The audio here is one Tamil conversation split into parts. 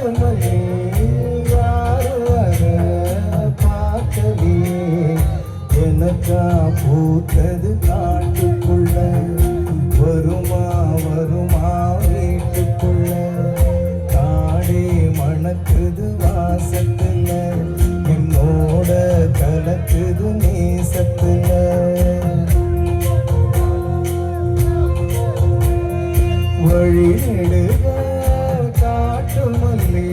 காட்டுமல்லி யாரும் வர பார்க்கலையே எனக்கா பூத்தது காட்டுக்குள்ள வருமா வருமா வீட்டுக்குள்ள காடே மணக்குது வாசத்துல என்னோட கலக்குது நேசத்துல வழி நெடுக காட்டுமல்லி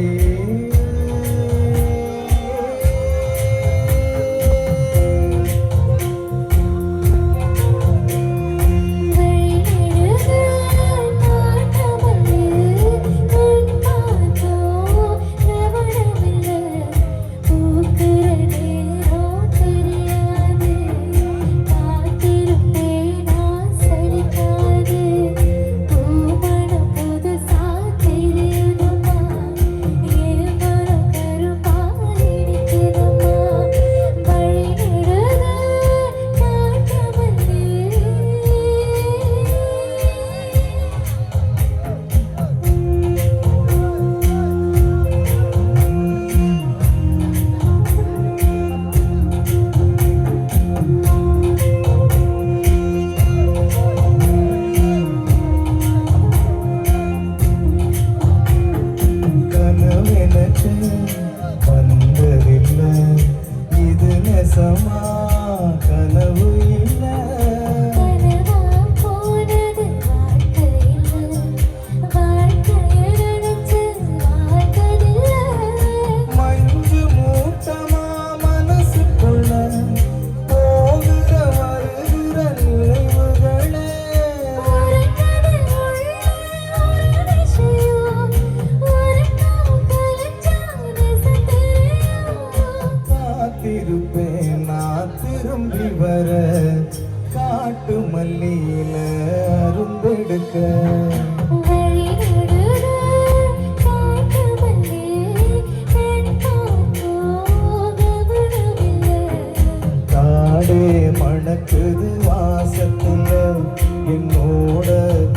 வந்ததில்லை இது நெசமா கனவு இல்லை மஞ்சு மூட்டமா மனசுக்குள்ள போகிற வருகிற நினைவுகளே காத்திருப்பேன் நான் திரும்பி வர காட்டு மல்லியில அரும்பெடுக்க காடே மணக்குது வாசத்துல என்னோட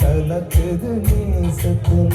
கலக்குது நேசத்துல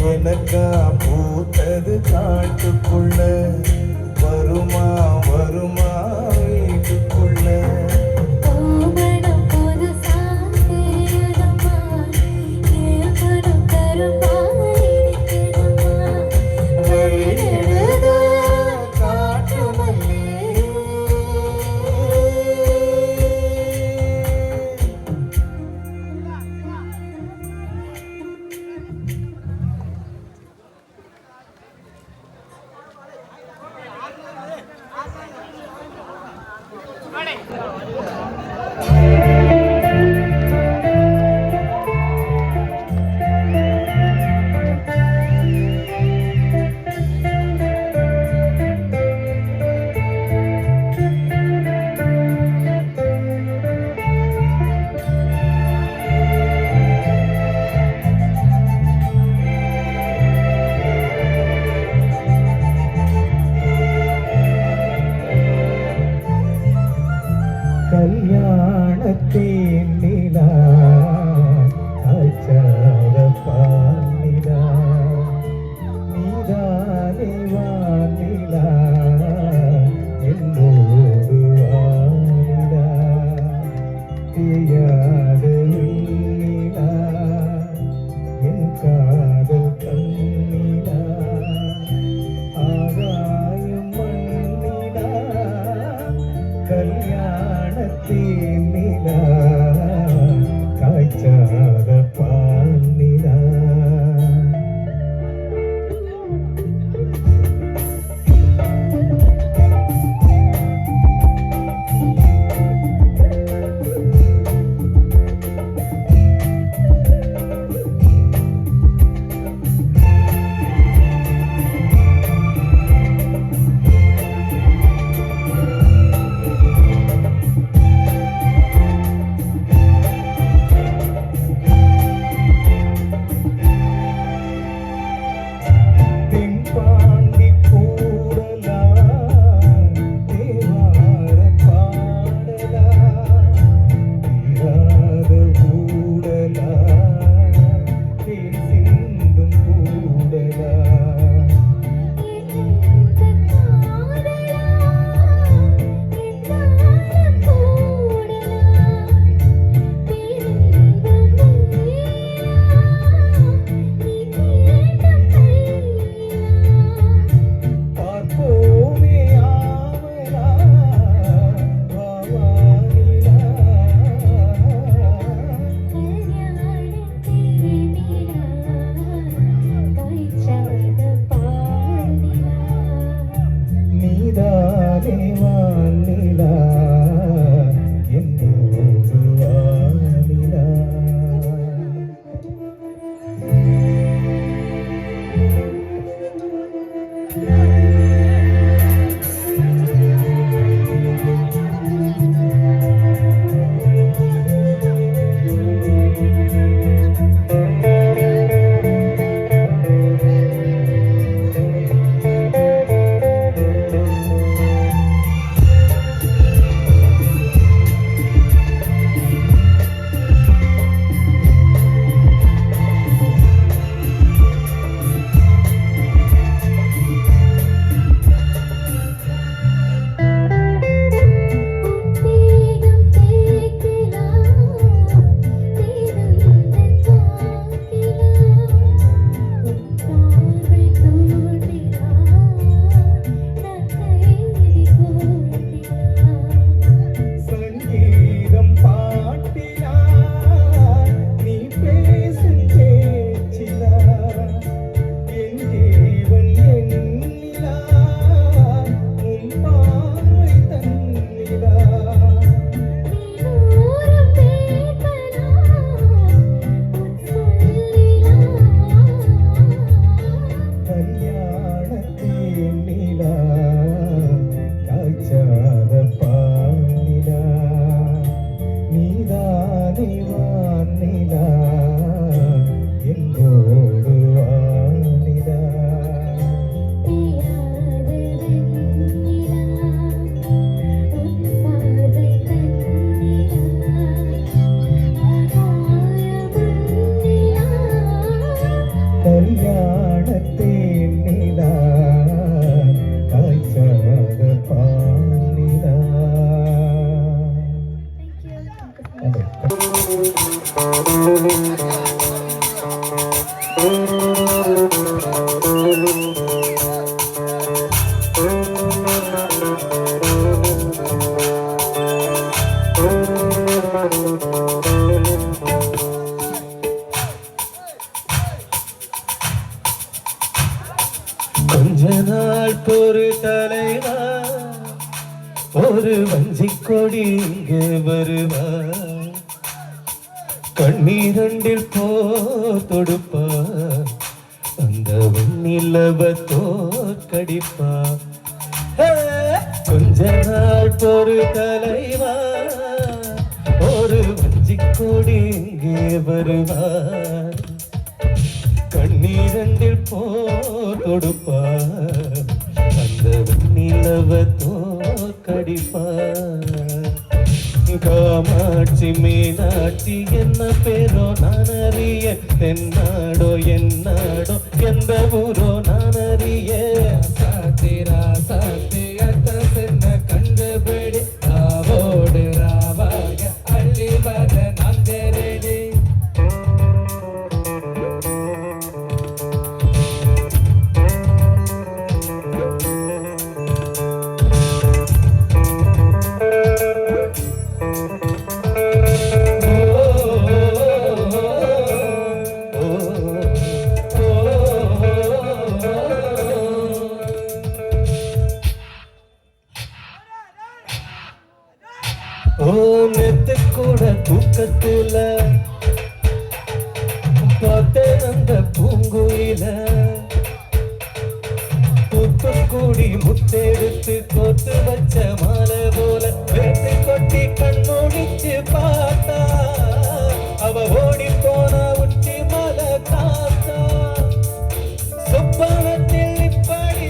எனக்கா பூத்தது காட்டுக்குள்ள வருமா வருமா வீட்டுக்குள்ள தேனிலா காய்ச்சாத பாலிலா நீதானே வானிலா என்னோடு வானிலா தேயாத வெண்ணிலா என் காதல் கண்ணிலா ஆகாயம் மண்ணிலா கல்யாணத்தின் நிலா காய்ச்சாத பால்நிலா கொஞ்ச நாள் பொறு தலைவா ஒரு வஞ்சிக் கொடி இங்கு வருவா கண்ணீரண்டில் போர் தொடுப்பா அந்த வெண்ணிலவ தோற்கடிப்பா கொஞ்ச நாள் பொறு தலைவா ஒரு வஞ்சிக் கொடி இங்கே வருவா கண்ணீரண்டில் போர் தொடுப்பா அந்த வெண்ணிலவ தோற்கடிப்பா காமாட்சி மீனாட்சி என்ன பேரோ நான் அறிய தென்னாடோ என்னாடோ எந்த ஊரோ நான் அறிய சாத்திரா சாத்தியத்த சென்ன கண்டுபிடி ராவோடு ராவாக அள்ளி வர நான் தேரடி ஓ நேத்து கூட தூக்கத்துல பார்த்தேன் அந்த பூங்குயில தூத்துக்குடி முத்தெடுத்து கோத்து வச்ச மாலை போல வேட்டு கொட்டி கண்மூடிச்சு பார்த்தா அவ ஓடி போனா உச்சி மலை காத்தா சொப்பனத்தில் இப்படி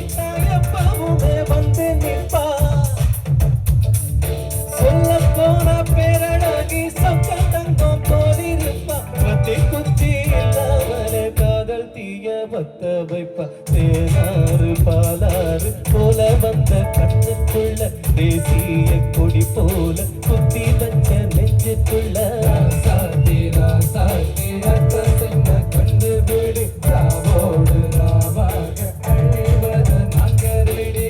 எப்பவுமே வந்து நிற்பா சொல்ல போன பேரழகி சொக்க தங்கம் போலிருப்பா பத்தி குத்தி இல்லாமலே காதல் தீய பத்த வைப்பா தேனாறு பாலாறு போல வந்த கண்ணுக்குள்ள தேசிய கொடி போல குத்தி வச்ச நெஞ்சுக்குள்ள சாத்திரா சாத்தியத்த சென்ன கண்டுபிடி ராவோடு ராவாக அள்ளி வர நான் தேரடி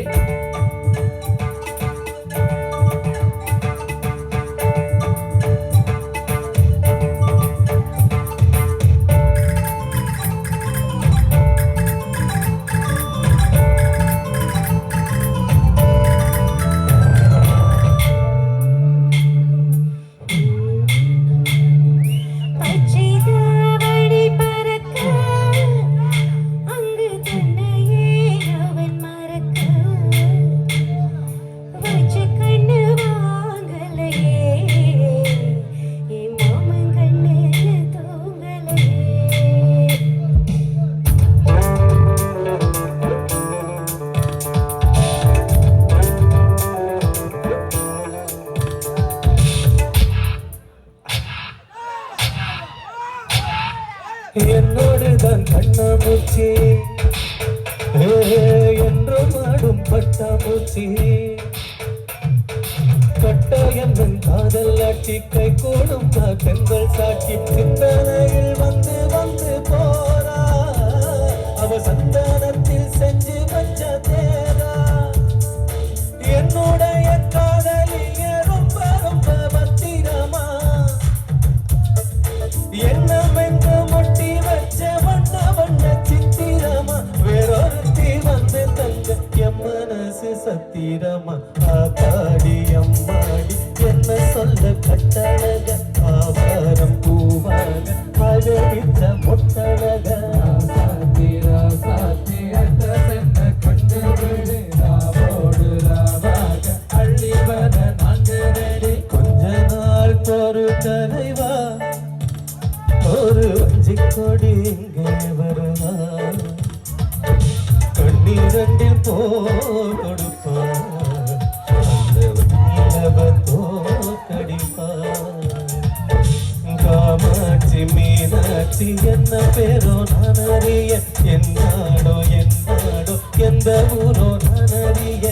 பச்சைதாவடி பறக்க அங்கு தன்னையே அவன் மறக்க வச்ச கண்ணு வாங்கலையே என் மாமன் கண்ணு தூங்கலையே என்னோடு தான் கண்ணாமூச்சி என்றும் ஆடும் பட்டாமூச்சி கட்டாயம் என் காதல் ஆட்சி கை கூடும் பெண்கள் சாட்சி சிந்தனையில் வந்து வந்து போறா அவ சந்தானத்தில் செஞ்சு வச்ச தேரா என்னுடைய காதலிய ரொம்ப ரொம்ப பத்திரமா என்னமென்று முட்டி வச்ச வண்ண வண்ண சித்திரமா வேறொருத்தி வந்து தங்க என் மனசு சத்திரமா ஆத்தாடி அம்மாடி என்ன சொல்ல கட்டழக ஆவாரம் பூவாக ஆதரித்த முத்தழக சாத்திரா சாத்தியத்த சென்ன கண்டுபிடி ராவோடு ராவாக அள்ளி வர நான் தேரடி கொஞ்ச நாள் பொறு தலைவா ஒரு வஞ்சிக் கொடி இங்கே வருவா கண்ணீரண்டில் போ கொடுப்பா அந்த வண்ணீலவ தோக்கடிப்பா காமாட்சி மீனாட்சி என்ன பேரோ நான் அறிய என்னாடோ என்னாடோ எந்த ஊரோ நான் அறிய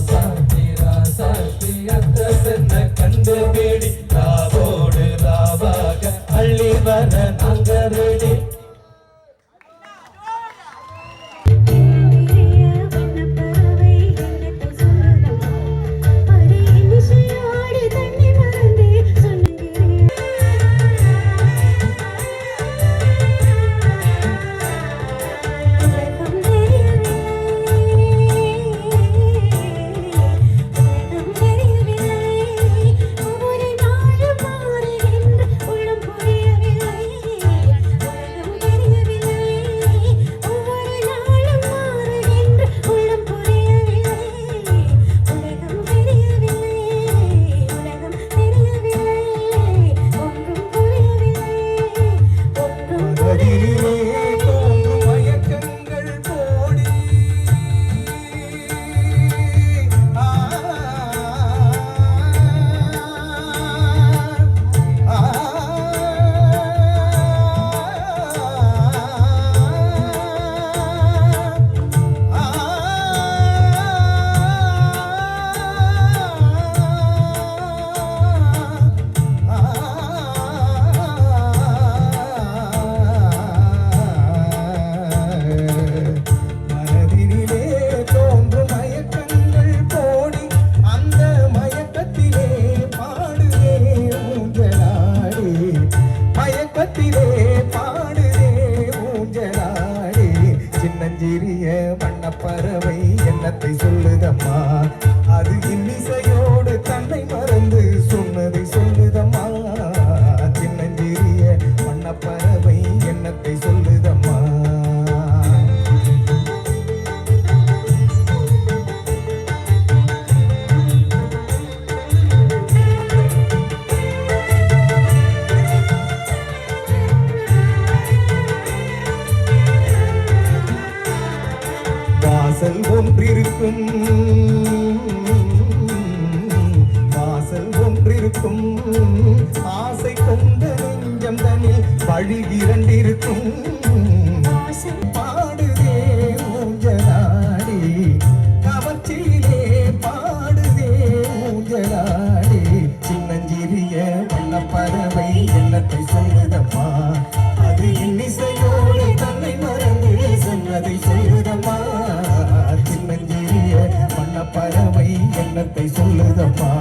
சாத்திரா சாத்தியத்த சென்ன கண்டுபிடி ராவோடு ராவாக அள்ளி வர நாங்க ரெடி பெரிய வண்ணப்பறவை என்னத்தை சொல்லலாம் அடி இனிசையோடு தன்னை மறந்தே சொன்னேன் உலகம் தெரியவே இருக்கும் ஆசை கொண்ட நெஞ்சம் தனில் வழி இரண்டிருக்கும் பாடுதே ஊஞ்சலாடி கவர்ச்சியிலே பாடுதே ஊஞ்சலாடி சின்னஞ்சிறிய வண்ணப்பறவை எண்ணத்தை சொல்லுதம்மா அது இன்னிசையோடு தன்னை மறந்து சொன்னதை சொல்லுதம்மா சின்னஞ்சிறிய வண்ணப்பறவை எண்ணத்தை சொல்லுதம்மா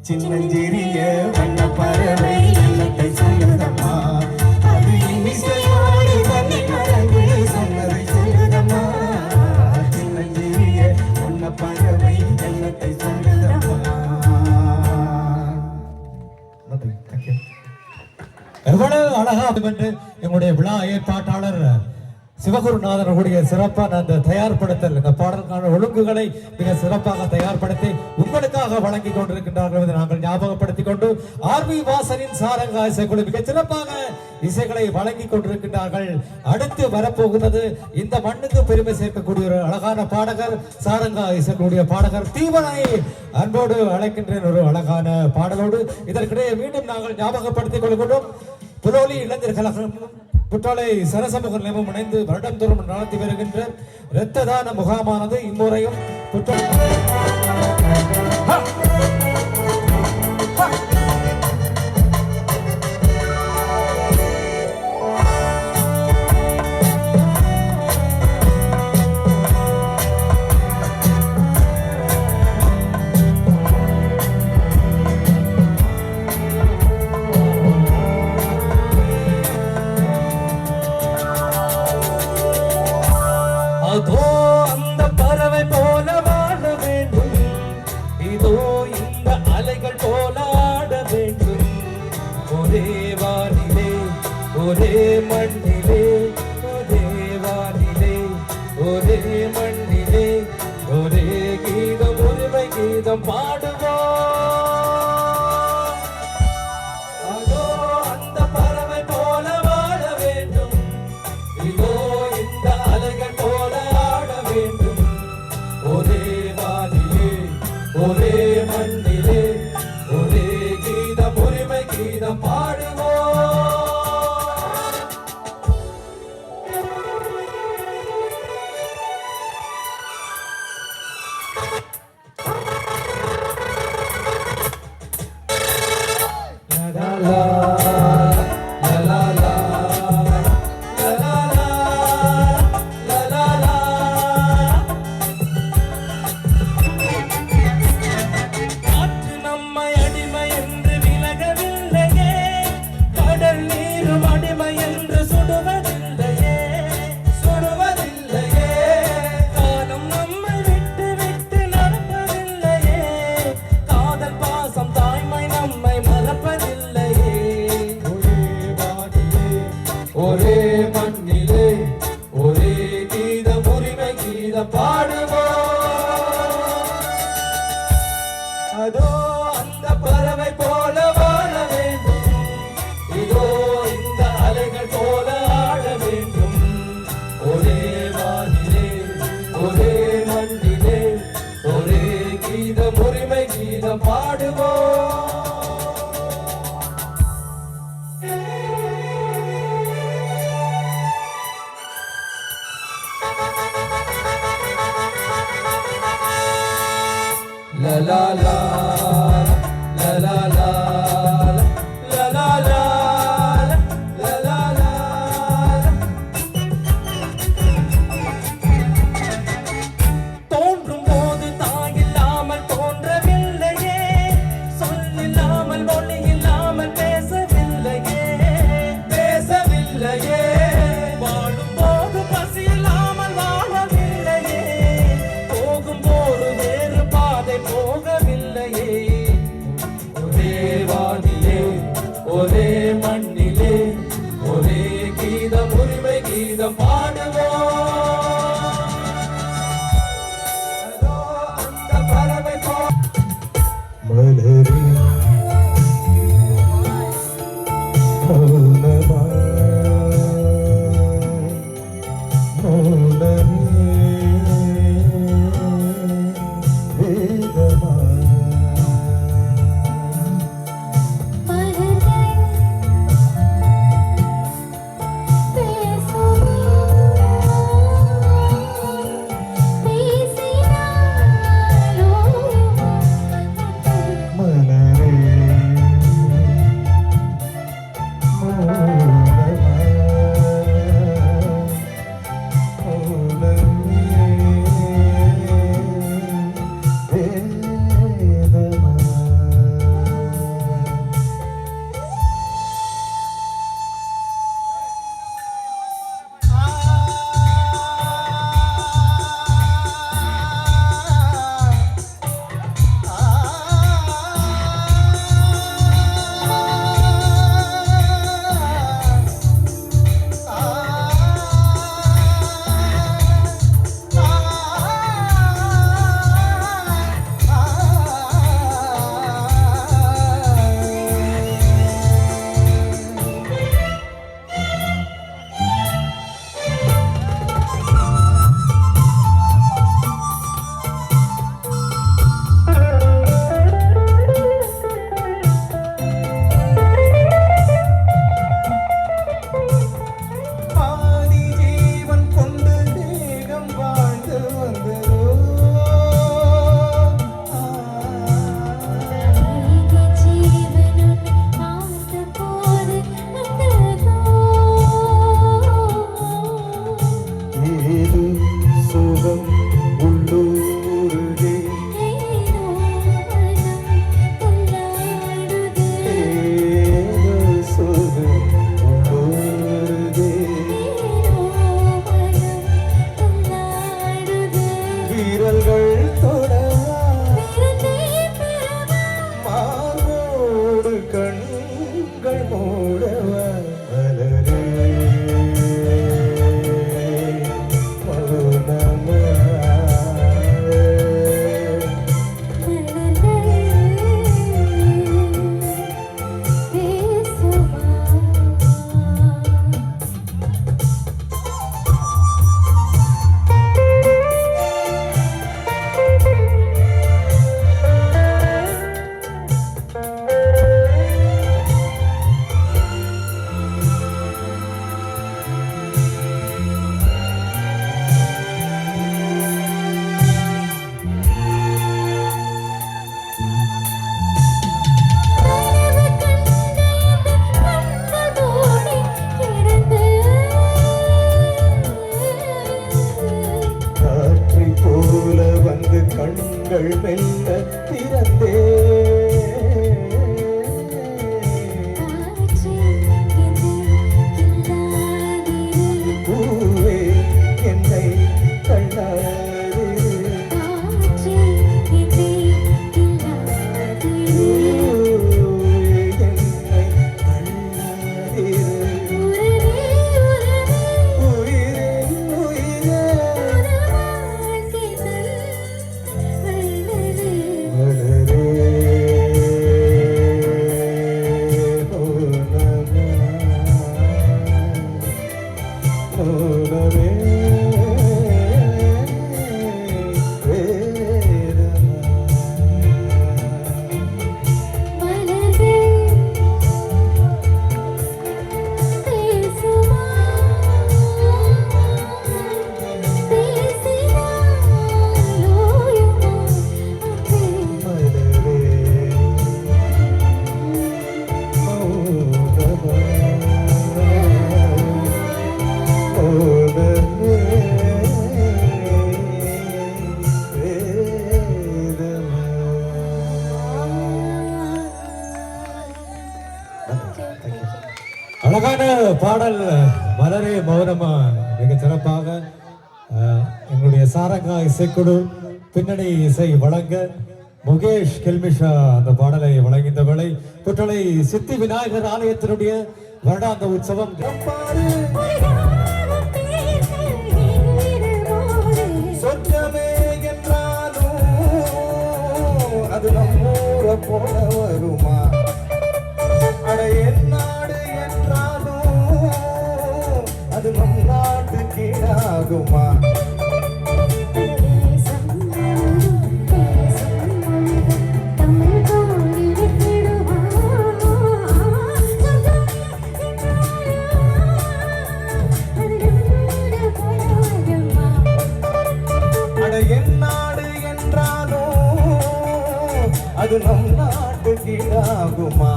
சின்னஞ்சிறிய வண்ணப்பறவை எண்ணத்தை சொல்லுதம்மா அது இன்னிசையோடு தன்னை மறந்து சொன்னதை சொல்லுதம்மா சின்னஞ்சிறிய வண்ணப்பறவை எண்ணத்தை சொல்லுதம்மா. எவ்வளவு அழகா என்று எங்களுடைய விழா ஏற்பாட்டாளர் சிவகுருநாதன் அவருடைய சிறப்பான அந்த தயார்படுத்தல் இந்த பாடலுக்கான ஒழுங்குகளை மிக சிறப்பாக தயார்படுத்தி உங்களுக்காக வழங்கி கொண்டிருக்கின்றார்கள் என்று நாங்கள் ஞாபகப்படுத்திக் கொண்டு ஆர்வி வாசனின் சாரங்கா இசைக்குழு மிக சிறப்பாக இசைகளை வழங்கி கொண்டிருக்கின்றார்கள். அடுத்து வரப்போகிறது இந்த மண்ணுக்கு பெருமை சேர்க்கக்கூடிய ஒரு அழகான பாடகர் சாரங்கா இசைக்குழுடைய பாடகர் தீவனை அன்போடு அழைக்கின்ற ஒரு அழகான பாடலோடு இதற்கிடையே மீண்டும் நாங்கள் ஞாபகப்படுத்திக் கொள்கின்றோம். புலோலி இளைஞர் கழகம் புற்றாலை சரசமூக நிலையமும் இணைந்து வருடந்தோறும் நடத்தி வருகின்ற இரத்த தான முகாமானது இம்முறையும் அதோ அந்த பறவை போல வாழ வேண்டும், இதோ இந்த அலைகள் போல ஆட வேண்டும். ஒரே வானிலே ஒரே மண்ணிலே ஒரே வானிலே ஒரே மண்ணிலே ஒரே கீதம் உரிமை கீதம் பாடுவோம். அதோ அந்த பறவை போல வாழ வேண்டும், இதோ இந்த அலைகள் போல ஆட வேண்டும். ஒரே வானிலே ஒரே மண்ணிலே ஒரே கீதம் உரிமை கீதம் பாடுவோம். ஒரே மண்ணிலே ஒரே கீதம் உரிமை கீதம் பாடுவோம். La la la la la la la la la la la la. தோன்றும் போது தாயில்லாமல் தோன்றவில்லையே, சொல்லில்லாமல் மொழி இல்லாமல் பேசவில்லையே, பேசவில்லையே. வாழும் போது பசி இல்லாமல் வாழவில்லையே, போகும் போது வேறு பாதை போகவில்லையே. ஒரே வானிலே ஒரே மண்ணிலே ஒரே கீதம் உரிமை கீதம் பாடுவோம். அதோ அந்த பறவை மலரே மௌனமா மௌனமே வேதமா மலரே கண்கள் மெல்ல திறந்தே பூவே என்னை தள்ளாதே மலரே அழகான பாடல் மலரே மௌனமா மிக சிறப்பாக எங்களுடைய சாரங்கா இசைக்குழு பின்னணி இசை வழங்க முகேஷ் கெல்மிஷா அந்த பாடலை வழங்கின்ற வேளை குற்றலை சித்தி விநாயகர் ஆலயத்தினுடைய வருடாந்த உற்சவம் சொர்க்கமே என்றாலும் அது நம்மூர போல வருமா அட என் நாடு என்றாலும் அது நம் நாட்டு கீழாகுமா என் நாடு என்றாலும் அது நம் நாட்டு கீழாகுமா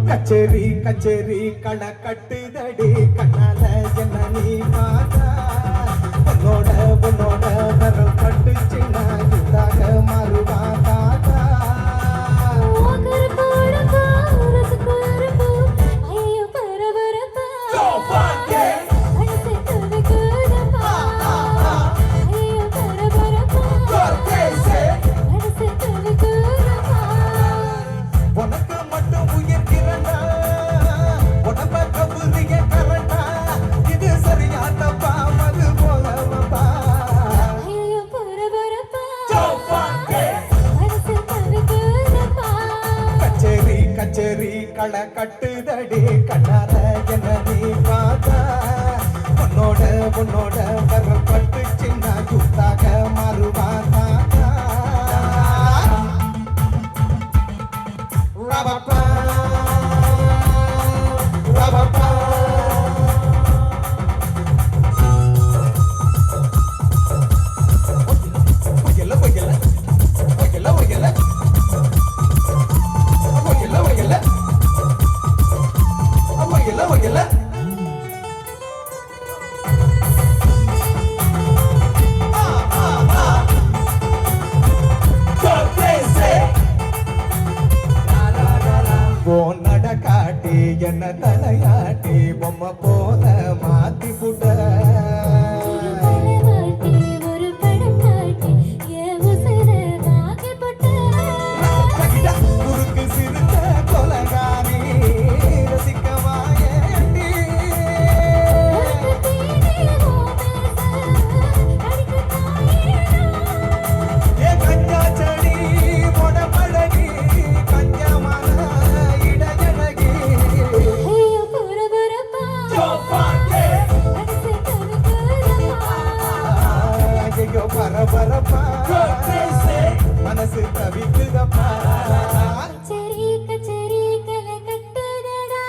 கச்சேரி கச்சேரி கண கட்டுதடி கண்ணால என்ன நீ பார்த்தா உன்னோட உன்னோட வரம் கட்டுச்சுன்னா இதாக மாறுவா தாத்தா உனக்கு மட்டும் உயிர் கிறண்டா உடம்ப கபுரிய கரண்டா இது சரியா தப்பா மது போலவப்பா கச்சேரி கச்சேரி களை கட்டுதடி கண்ணால என்ன நீ பார்த்தா உன்னோட உன்னோட வரம் பட்டு சின்ன யுத்தாக மாறுவா தாத்தா Rabapa, rabapa. Oyela, oyela, oyela, oyela, oyela, oyela, oyela, oyela. நட காட்டி என்ன தலையாட்டி பொம்மை போல மாத்தி புட்ட குறுக்கு சிறுத்த கொலகாரி ரசிக்கவாயண்டி ஏ கஞ்சா செடி பொட பழகி கஞ்சமான பரபரப்பா மனசு தவிக்குதப்பா கச்சேரி கச்சேரி கலை கட்டுதடா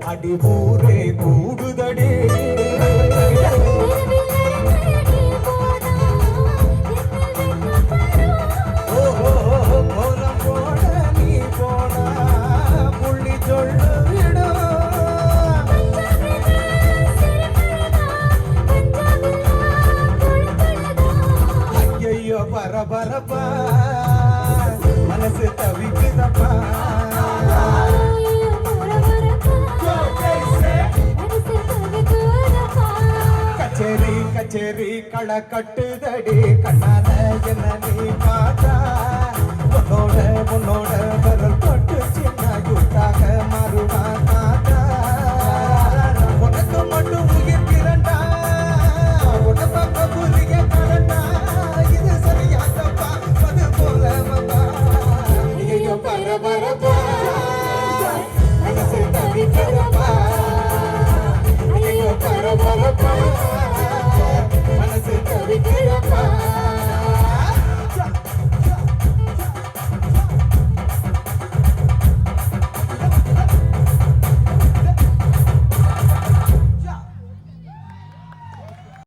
அடி ஊரே கூடுதடி கோலம் போட நீ போனா புள்ளி சொல்லு விடும் மனசு தவிக்குதப்பா ஐயோ பரபரப்பா மனசு தவிக்குதப்பா கச்சேரி கச்சேரி களை கட்டுதடி கண்ணால என்ன நீ பார்த்தா உன்னோட உன்னோட விரல் தொட்டு சின்ன யூத்தாக மாறுவா தாத்தா உனக்கு மட்டும் உயிர் பிறண்டா உன பக்க புரிய கலண்டா இது சரியா தப்பா அது போல வந்தா ஐயோ பரபரப்பா மனசு தவிக்கிறப்பா ஐயோ பரபரப்பா மனசு தவிக்க